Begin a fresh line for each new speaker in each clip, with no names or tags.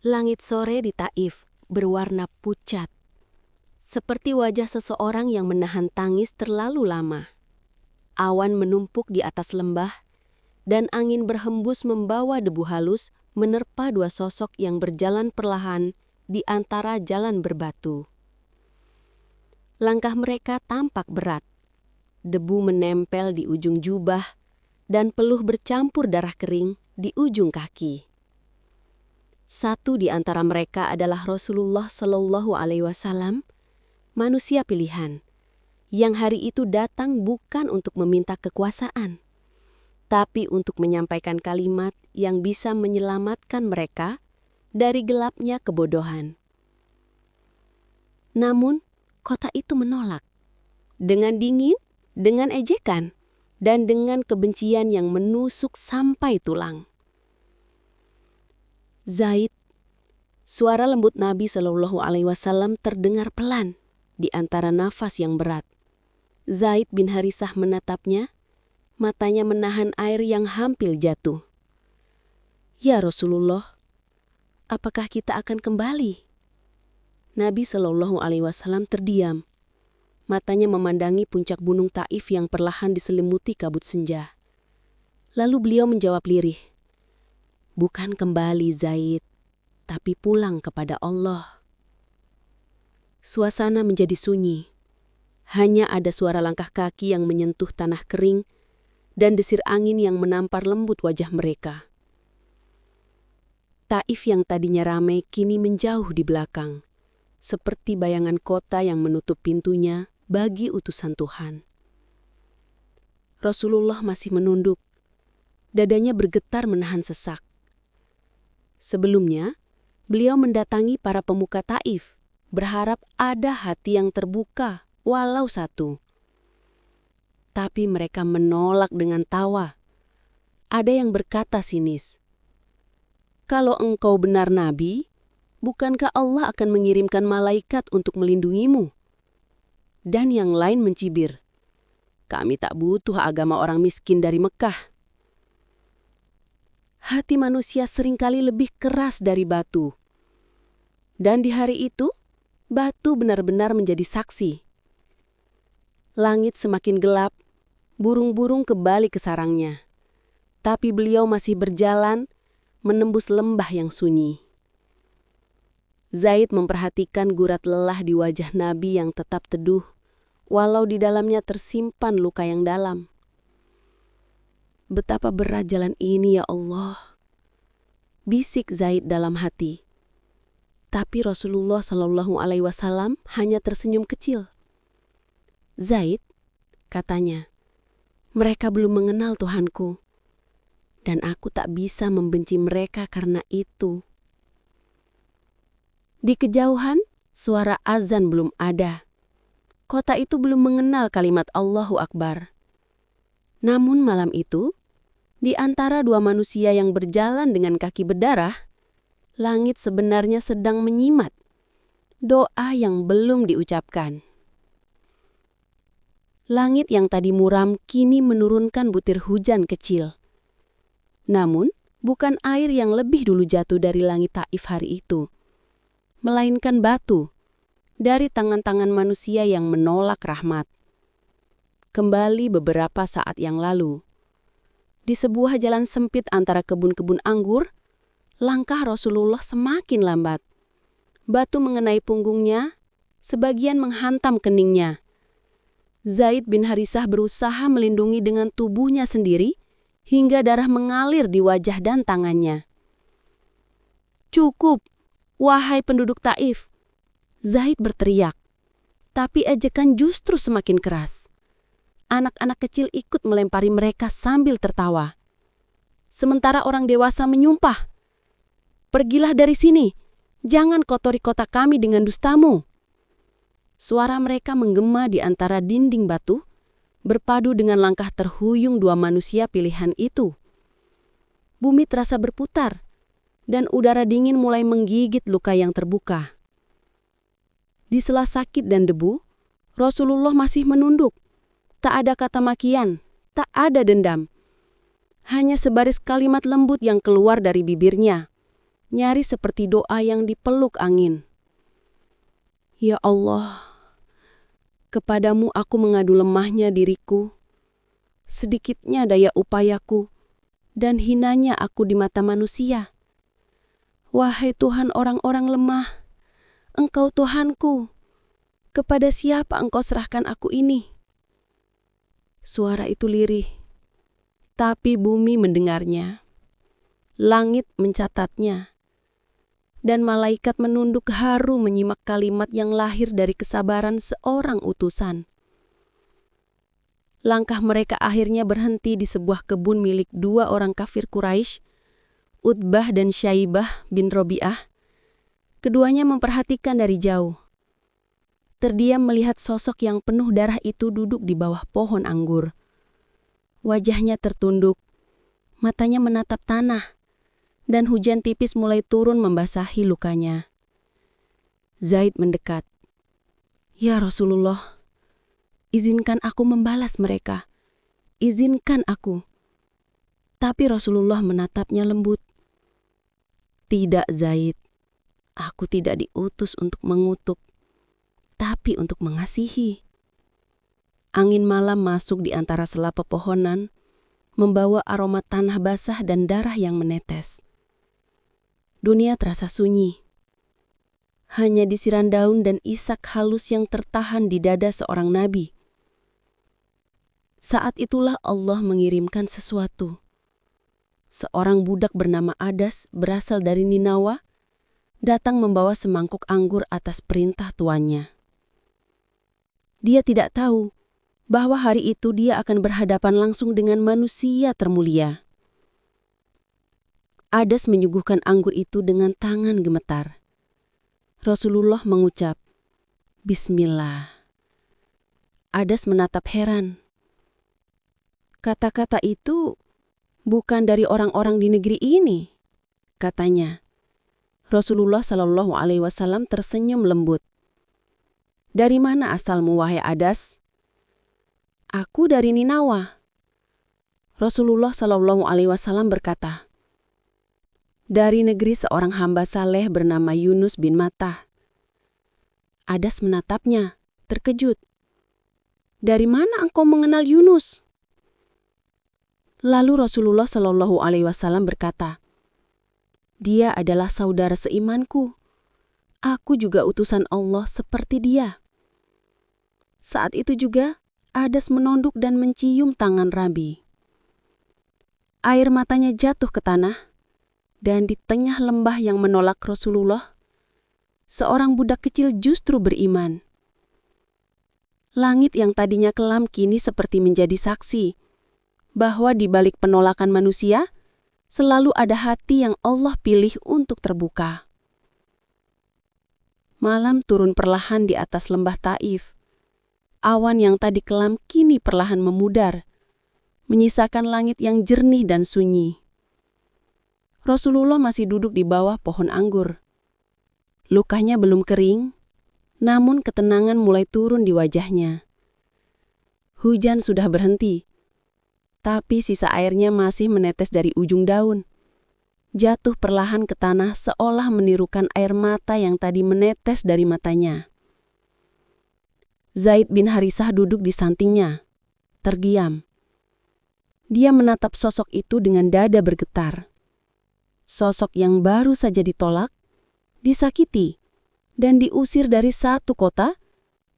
Langit sore di Taif berwarna pucat, seperti wajah seseorang yang menahan tangis terlalu lama. Awan menumpuk di atas lembah, dan angin berhembus membawa debu halus menerpa dua sosok yang berjalan perlahan di antara jalan berbatu. Langkah mereka tampak berat. Debu menempel di ujung jubah, dan peluh bercampur darah kering di ujung kaki. Satu di antara mereka adalah Rasulullah Shallallahu Alaihi Wasallam, manusia pilihan, yang hari itu datang bukan untuk meminta kekuasaan, tapi untuk menyampaikan kalimat yang bisa menyelamatkan mereka dari gelapnya kebodohan. Namun, kota itu menolak. Dengan dingin, dengan ejekan, dan dengan kebencian yang menusuk sampai tulang. Zaid, suara lembut Nabi Shallallahu Alaihi Wasallam terdengar pelan di antara nafas yang berat. Zaid bin Harithah menatapnya, matanya menahan air yang hampir jatuh. Ya Rasulullah, apakah kita akan kembali? Nabi Shallallahu Alaihi Wasallam terdiam. Matanya memandangi puncak gunung Taif yang perlahan diselimuti kabut senja. Lalu beliau menjawab lirih, bukan kembali Zaid, tapi pulang kepada Allah. Suasana menjadi sunyi. Hanya ada suara langkah kaki yang menyentuh tanah kering dan desir angin yang menampar lembut wajah mereka. Taif yang tadinya ramai kini menjauh di belakang, seperti bayangan kota yang menutup pintunya bagi utusan Tuhan. Rasulullah masih menunduk. Dadanya bergetar menahan sesak. Sebelumnya, beliau mendatangi para pemuka Taif, berharap ada hati yang terbuka, walau satu. Tapi mereka menolak dengan tawa. Ada yang berkata sinis, "Kalau engkau benar Nabi, bukankah Allah akan mengirimkan malaikat untuk melindungimu?" Dan yang lain mencibir, "Kami tak butuh agama orang miskin dari Mekah." Hati manusia seringkali lebih keras dari batu. Dan di hari itu, batu benar-benar menjadi saksi. Langit semakin gelap, burung-burung kembali ke sarangnya. Tapi beliau masih berjalan, menembus lembah yang sunyi. Zaid memperhatikan gurat lelah di wajah Nabi yang tetap teduh, walau di dalamnya tersimpan luka yang dalam. Betapa berat jalan ini ya Allah, bisik Zaid dalam hati. Tapi Rasulullah Shallallahu Alaihi Wasallam hanya tersenyum kecil. Zaid, katanya, mereka belum mengenal Tuhanku, dan aku tak bisa membenci mereka karena itu. Di kejauhan, suara azan belum ada. Kota itu belum mengenal kalimat Allahu Akbar. Namun malam itu, di antara dua manusia yang berjalan dengan kaki berdarah, langit sebenarnya sedang menyimat doa yang belum diucapkan. Langit yang tadi muram kini menurunkan butir hujan kecil. Namun, bukan air yang lebih dulu jatuh dari langit Taif hari itu, melainkan batu dari tangan-tangan manusia yang menolak rahmat. Kembali beberapa saat yang lalu, di sebuah jalan sempit antara kebun-kebun anggur, langkah Rasulullah semakin lambat. Batu mengenai punggungnya, sebagian menghantam keningnya. Zaid bin Harithah berusaha melindungi dengan tubuhnya sendiri, hingga darah mengalir di wajah dan tangannya. "Cukup, wahai penduduk Taif!" Zaid berteriak, tapi ejekan justru semakin keras. Anak-anak kecil ikut melempari mereka sambil tertawa. Sementara orang dewasa menyumpah, "Pergilah dari sini, jangan kotori kota kami dengan dustamu." Suara mereka menggema di antara dinding batu, berpadu dengan langkah terhuyung dua manusia pilihan itu. Bumi terasa berputar, dan udara dingin mulai menggigit luka yang terbuka. Di sela sakit dan debu, Rasulullah masih menunduk. Tak ada kata makian, tak ada dendam. Hanya sebaris kalimat lembut yang keluar dari bibirnya. nyaris seperti doa yang dipeluk angin. Ya Allah, kepadamu aku mengadu lemahnya diriku, sedikitnya daya upayaku, dan hinanya aku di mata manusia. Wahai Tuhan orang-orang lemah, Engkau Tuhanku, kepada siapa Engkau serahkan aku ini? Suara itu lirih, tapi bumi mendengarnya. Langit mencatatnya, dan malaikat menunduk haru menyimak kalimat yang lahir dari kesabaran seorang utusan. Langkah mereka akhirnya berhenti di sebuah kebun milik dua orang kafir Quraisy, Utbah dan Syaibah bin Robi'ah. Keduanya memperhatikan dari jauh. Terdiam melihat sosok yang penuh darah itu duduk di bawah pohon anggur. Wajahnya tertunduk, matanya menatap tanah, dan hujan tipis mulai turun membasahi lukanya. Zaid mendekat. Ya Rasulullah, izinkan aku membalas mereka. Izinkan aku. Tapi Rasulullah menatapnya lembut. Tidak Zaid, aku tidak diutus untuk mengutuk, tapi untuk mengasihi. Angin malam masuk di antara sela pepohonan, membawa aroma tanah basah dan darah yang menetes. Dunia terasa sunyi. Hanya desiran daun dan isak halus yang tertahan di dada seorang nabi. Saat itulah Allah mengirimkan sesuatu. Seorang budak bernama Adas berasal dari Ninawa, datang membawa semangkuk anggur atas perintah tuannya. Dia tidak tahu bahwa hari itu dia akan berhadapan langsung dengan manusia termulia. Adas menyuguhkan anggur itu dengan tangan gemetar. Rasulullah mengucap, Bismillah. Adas menatap heran. Kata-kata itu bukan dari orang-orang di negeri ini, katanya. Rasulullah Shallallahu Alaihi Wasallam tersenyum lembut. Dari mana asalmu, wahai Adas? Aku dari Ninawa. Rasulullah Shallallahu Alaihi Wasallam berkata, dari negeri seorang hamba saleh bernama Yunus bin Mattah. Adas menatapnya, terkejut. Dari mana engkau mengenal Yunus? Lalu Rasulullah Shallallahu Alaihi Wasallam berkata, dia adalah saudara seimanku. Aku juga utusan Allah seperti dia. Saat itu juga Adas menunduk dan mencium tangan Rabi. Air matanya jatuh ke tanah, dan di tengah lembah yang menolak Rasulullah, seorang budak kecil justru beriman. Langit yang tadinya kelam kini seperti menjadi saksi bahwa di balik penolakan manusia, selalu ada hati yang Allah pilih untuk terbuka. Malam turun perlahan di atas lembah Taif. Awan yang tadi kelam kini perlahan memudar, menyisakan langit yang jernih dan sunyi. Rasulullah masih duduk di bawah pohon anggur. Lukanya belum kering, namun ketenangan mulai turun di wajahnya. Hujan sudah berhenti, tapi sisa airnya masih menetes dari ujung daun. Jatuh perlahan ke tanah seolah menirukan air mata yang tadi menetes dari matanya. Zaid bin Harisah duduk di sampingnya, terdiam. Dia menatap sosok itu dengan dada bergetar. Sosok yang baru saja ditolak, disakiti, dan diusir dari satu kota,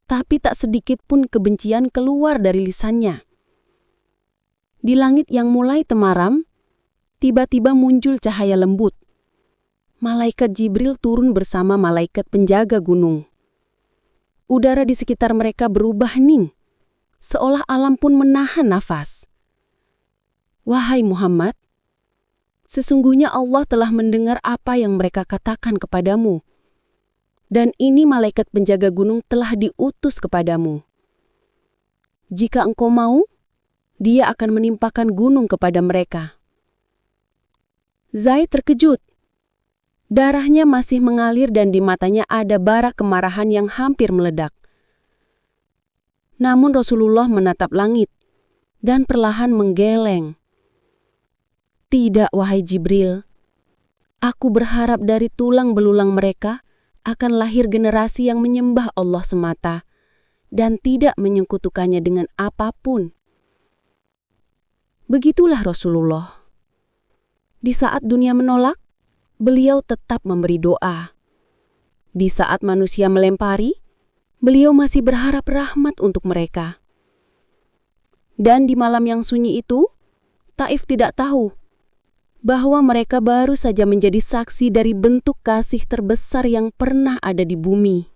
tapi tak sedikit pun kebencian keluar dari lisannya. Di langit yang mulai temaram, tiba-tiba muncul cahaya lembut. Malaikat Jibril turun bersama malaikat penjaga gunung. Udara di sekitar mereka berubah hening, seolah alam pun menahan nafas. Wahai Muhammad, sesungguhnya Allah telah mendengar apa yang mereka katakan kepadamu. Dan ini malaikat penjaga gunung telah diutus kepadamu. Jika engkau mau, dia akan menimpakan gunung kepada mereka. Zaid terkejut. Darahnya masih mengalir dan di matanya ada bara kemarahan yang hampir meledak. Namun Rasulullah menatap langit dan perlahan menggeleng. Tidak, wahai Jibril. Aku berharap dari tulang belulang mereka akan lahir generasi yang menyembah Allah semata dan tidak menyekutukannya dengan apapun. Begitulah Rasulullah. Di saat dunia menolak, beliau tetap memberi doa. Di saat manusia melempari, beliau masih berharap rahmat untuk mereka. Dan di malam yang sunyi itu, Taif tidak tahu bahwa mereka baru saja menjadi saksi dari bentuk kasih terbesar yang pernah ada di bumi.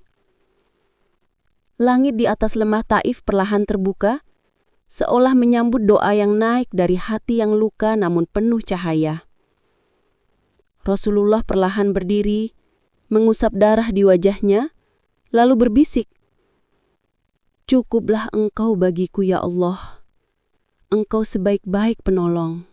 Langit di atas lembah Taif perlahan terbuka, seolah menyambut doa yang naik dari hati yang luka namun penuh cahaya. Rasulullah perlahan berdiri, mengusap darah di wajahnya, lalu berbisik, "Cukuplah Engkau bagiku ya Allah. Engkau sebaik-baik penolong."